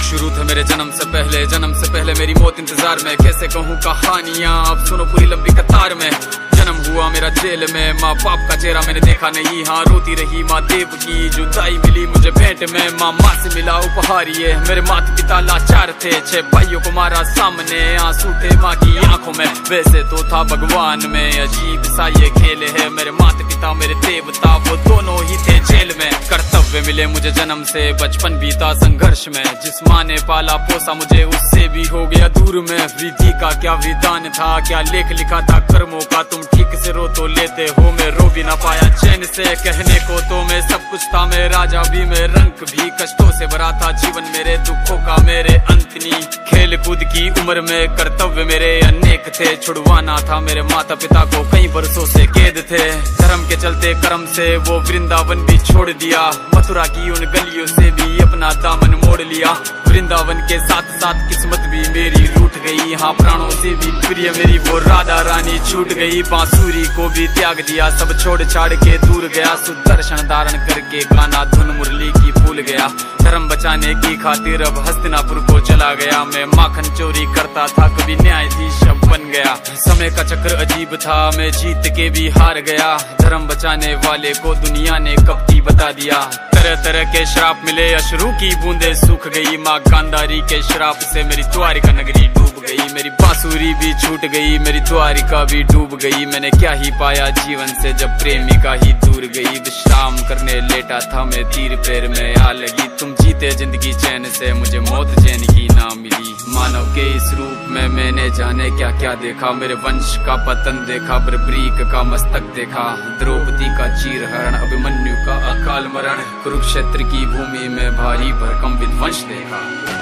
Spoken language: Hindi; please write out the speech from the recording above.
शुरू थे मेरे जन्म से पहले मेरी मौत इंतजार में। कैसे कहूँ कहानियाँ, अब सुनो पूरी लंबी कतार में। जन्म हुआ मेरा जेल में, माँ बाप का चेहरा मैंने देखा नहीं। हाँ रोती रही माँ देव की, जुदाई मिली मुझे भेंट में। माँ से मिला उपहार ये, मेरे माता पिता लाचार थे। 6 भाइयों को मारा सामने, आंसू थे माँ की आंखों में। वैसे तो था भगवान में, अजीब सा ये खेल है। मेरे माता पिता मेरे देवता, वो दोनों ही थे जेल में। कर्तव्य मिले मुझे जन्म से, बचपन बीता संघर्ष में। जिस माँ ने पाला पोसा मुझे, उससे भी हो गया दूर में। विधि का क्या विधान था, क्या लेख लिखा था कर्मों का। तुम ठीक से रो तो लेते हो, मैं रो भी ना पाया चैन से। कहने को तो मैं सब कुछ था, मैं राजा भी, मैं रंक भी। कष्टों से भरा था जीवन मेरे, दुखों का मेरे अंत नहीं। खेल कूद की उम्र में कर्तव्य मेरे अनेक थे। छुड़वाना था मेरे माता पिता को, कई बरसों से कैद थे। धर्म के चलते कर्म से वो वृंदावन भी छोड़ दिया। मथुरा की उन गलियों से भी अपना दामन मोड़ लिया। वृंदावन के साथ साथ किस्मत भी मेरी रूठ गई। हाँ प्राणों से भी प्रिय मेरी वो राधा रानी छूट गई। बांसुरी को भी त्याग दिया, सब छोड़ छाड़ के दूर गया। सुदर्शन धारण करके गाना धुन मुरली की भूल गया। धर्म बचाने की खातिर अब हस्तिनापुर को चला गया। मैं माखन चोरी करता था, कभी न्यायाधीश अब बन गया। समय का चक्र अजीब था, मैं जीत के भी हार गया। धर्म बचाने वाले को दुनिया ने कपटी बता दिया। तरह तरह के श्राप मिले, अश्रु की बूंदे सूख गई। माँ गांधारी के श्राप से मेरी द्वारिका नगरी डूब गई। मेरी बांसुरी भी छूट गई, मेरी द्वारिका भी डूब गई। मैंने क्या ही पाया जीवन से, जब प्रेमिका ही दूर गई। विश्राम करने लेटा था मैं, तीर पैर में आ लगी। तुम जीते जिंदगी चैन से, मुझे मौत चैन की ना मिली। मानव के इस रूप में मैंने जाने क्या क्या देखा। मेरे वंश का पतन देखा, बर्बरीक का मस्तक देखा। द्रौपदी का चीरहरण, अभिमन्यु का अकाल मरण। कुरुक्षेत्र की भूमि में भारी भरकम विध्वंस देखा।